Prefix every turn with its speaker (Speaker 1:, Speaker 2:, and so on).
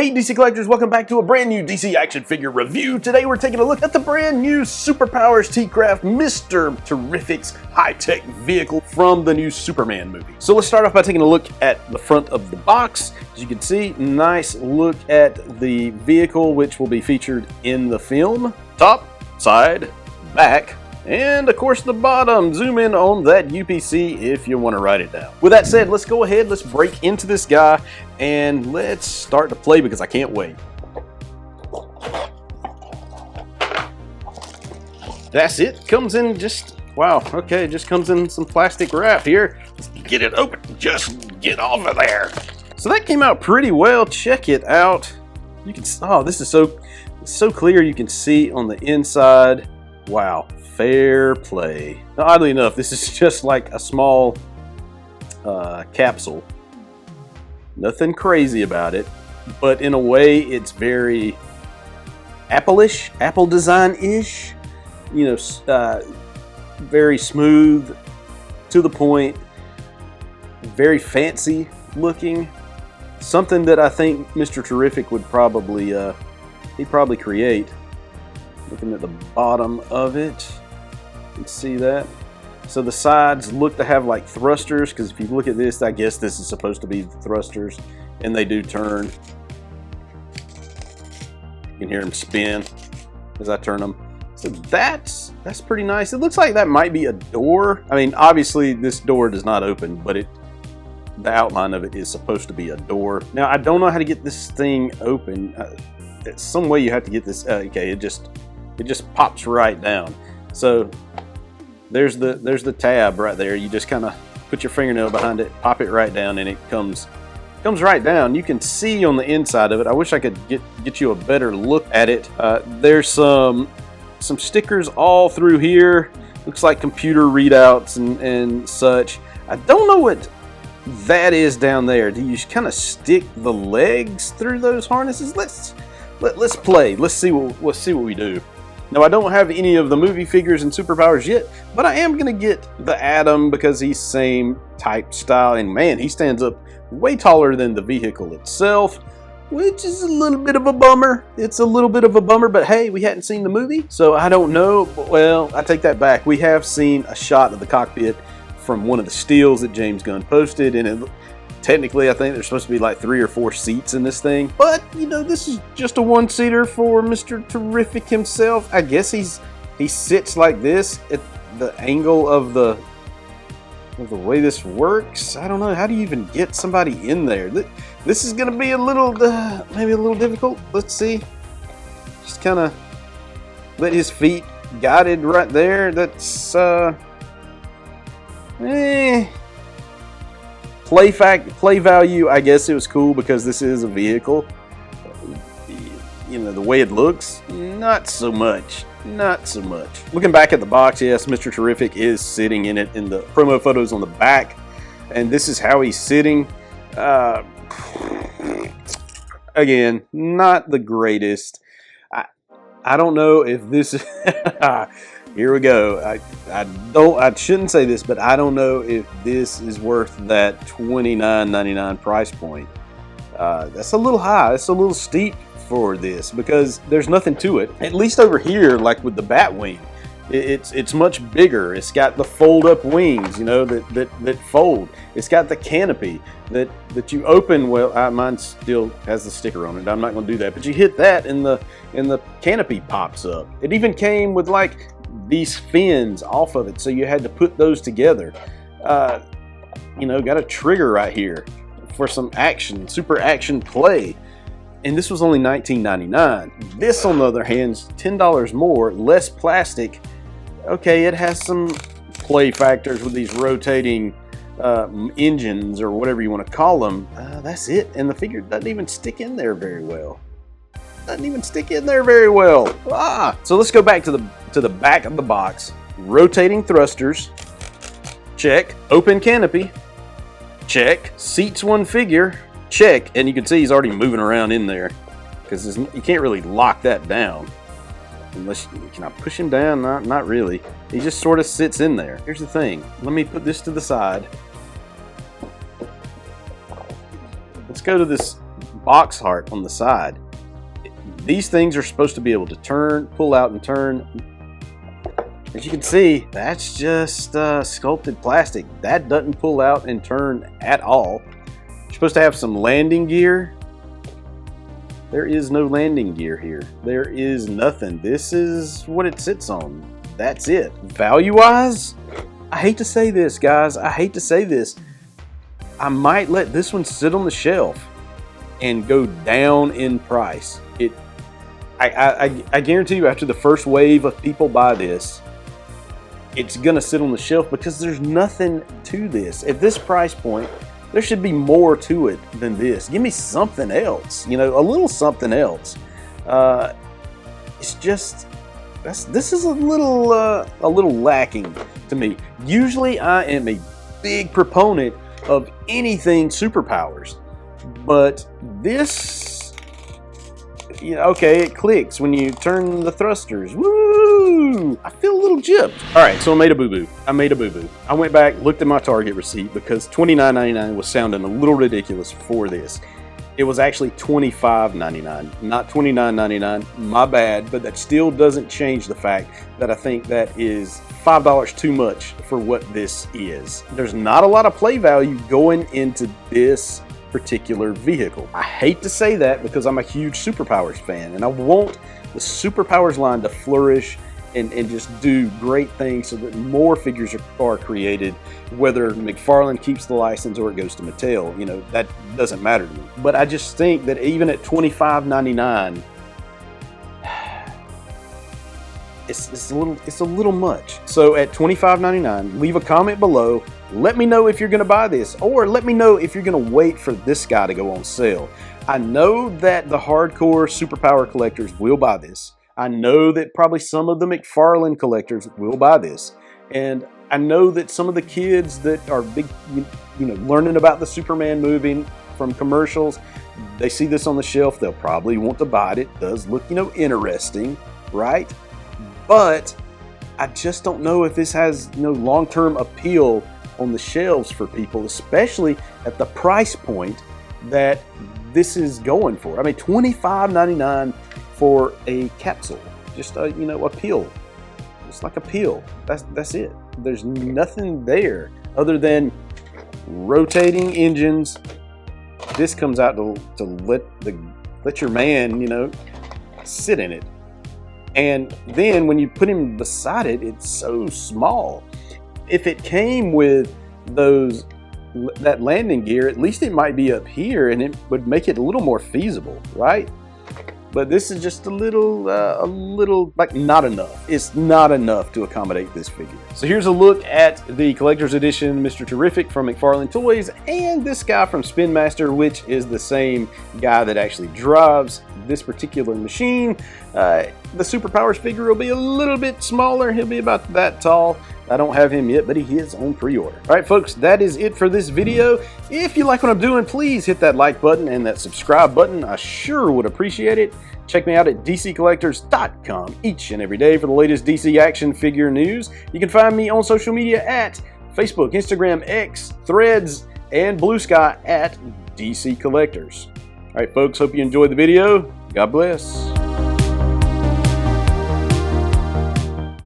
Speaker 1: Hey DC collectors, welcome back to a brand new DC action figure review. Today we're taking a look at the brand new Superpowers T-Craft Mr. Terrific's high-tech vehicle from the new Superman movie. So let's start off by taking a look at the front of the box. As you can see, nice look at the vehicle, which will be featured in the film. Top, side, back, and of course the bottom. Zoom in on that UPC if you want to write it down. With that said, let's go ahead, let's break into this guy and let's start to play because I can't wait. That's it. Comes in just, wow, okay, it just comes in some plastic wrap here. Let's get it open. Just get off of there. So that came out pretty well. Check it out. You can, oh, this is so clear. You can see on the inside. Wow. Fair play. Now, oddly enough, this is just like a small capsule. Nothing crazy about it, but in a way it's very Apple-ish, Apple design-ish. You know, very smooth, to the point, very fancy looking. Something that I think Mr. Terrific would probably, he'd probably create. Looking at the bottom of it. You can see that. So the sides look to have like thrusters, because if you look at this, I guess this is supposed to be the thrusters, and they do turn. You can hear them spin as I turn them. So that's pretty nice. It looks like that might be a door. I mean, obviously this door does not open, but the outline of it is supposed to be a door. Now I don't know how to get this thing open. Some way you have to get this. Okay, it just pops right down. So there's the tab right there. You just kind of put your fingernail behind it, pop it right down, and it comes right down. You can see on the inside of it. I wish I could get you a better look at it. There's some stickers all through here. Looks like computer readouts and such. I don't know what that is down there. Do you kind of stick the legs through those harnesses? Let's play. Let's see what we do. Now, I don't have any of the movie figures and Superpowers yet, but I am going to get the Atom because he's same type style, and man, he stands up way taller than the vehicle itself, which is a little bit of a bummer. It's a little bit of a bummer, but hey, we hadn't seen the movie, so I don't know. Well, I take that back. We have seen a shot of the cockpit from one of the stills that James Gunn posted, and technically, I think there's supposed to be like 3 or 4 seats in this thing. But, you know, this is just a one-seater for Mr. Terrific himself. I guess he sits like this at the angle of the way this works. I don't know. How do you even get somebody in there? This is going to be a little, maybe a little difficult. Let's see. Just kind of let his feet guided right there. That's, Play value, I guess it was cool because this is a vehicle. You know, the way it looks, not so much. Not so much. Looking back at the box, yes, Mr. Terrific is sitting in it in the promo photos on the back, and this is how he's sitting. Again, not the greatest. I don't know if this is here we go. I shouldn't say this, but I don't know if this is worth that $29.99 price point. That's a little high. It's a little steep for this because there's nothing to it. At least over here, like with the Batwing, it's much bigger. It's got the fold-up wings, you know, that fold. It's got the canopy that you open. Well, mine still has the sticker on it. I'm not going to do that, but you hit that and the canopy pops up. It even came with like these fins off of it, so you had to put those together. You know, got a trigger right here for some action, super action play, and this was only $19.99. This, on the other hand, is $10 more, less plastic. Okay, it has some play factors with these rotating engines or whatever you want to call them. That's it, and the figure doesn't even stick in there very well. So let's go back to the back of the box. Rotating thrusters, check. Open canopy, check. Seats one figure, check. And you can see he's already moving around in there because you can't really lock that down unless can I push him down? Not really. He just sort of sits in there. Here's the thing. Let me put this to the side. Let's go to this box heart on the side. These things are supposed to be able to turn, pull out and turn. As you can see, that's just sculpted plastic. That doesn't pull out and turn at all. You're supposed to have some landing gear. There is no landing gear here. There is nothing. This is what it sits on. That's it. Value-wise, I hate to say this, guys. I hate to say this. I might let this one sit on the shelf and go down in price. I guarantee you, after the first wave of people buy this, it's gonna sit on the shelf because there's nothing to this. At this price point, there should be more to it than this. Give me something else, you know, a little something else. It's just, this is a little lacking to me. Usually I am a big proponent of anything superpowers, but this, you know, okay, it clicks when you turn the thrusters. Woo! I feel a little gypped. All right, so I made a boo-boo. I went back, looked at my Target receipt because $29.99 was sounding a little ridiculous for this. It was actually $25.99, not $29.99. My bad, but that still doesn't change the fact that I think that is $5 too much for what this is. There's not a lot of play value going into this particular vehicle. I hate to say that because I'm a huge Superpowers fan and I want the Superpowers line to flourish and just do great things so that more figures are created, whether McFarlane keeps the license or it goes to Mattel. You know, that doesn't matter to me. But I just think that even at $25.99, it's a little much. So at $25.99, leave a comment below. Let me know if you're gonna buy this, or let me know if you're gonna wait for this guy to go on sale. I know that the hardcore Superpower collectors will buy this. I know that probably some of the McFarlane collectors will buy this. And I know that some of the kids that are big, you know, learning about the Superman movie from commercials, they see this on the shelf, they'll probably want to buy it. It does look, you know, interesting, right? But I just don't know if this has, you know, long-term appeal on the shelves for people, especially at the price point that this is going for. I mean, $25.99 for a capsule, just a, you know, a pill, just like a pill. That's it. There's nothing there other than rotating engines. This comes out to let your man, you know, sit in it. And then when you put him beside it, it's so small. If it came with that landing gear, at least it might be up here and it would make it a little more feasible, right? But this is just a little like not enough. It's not enough to accommodate this figure. So here's a look at the collector's edition Mr. Terrific from McFarlane Toys and this guy from Spin Master, which is the same guy that actually drives this particular machine. The Superpowers figure will be a little bit smaller. He'll be about that tall. I don't have him yet, but he is on pre-order. All right, folks, that is it for this video. If you like what I'm doing, please hit that like button and that subscribe button. I sure would appreciate it. Check me out at DCcollectors.com each and every day for the latest DC action figure news. You can find me on social media at Facebook, Instagram, X, Threads, and Blue Sky at DC Collectors. All right, folks, hope you enjoyed the video. God bless.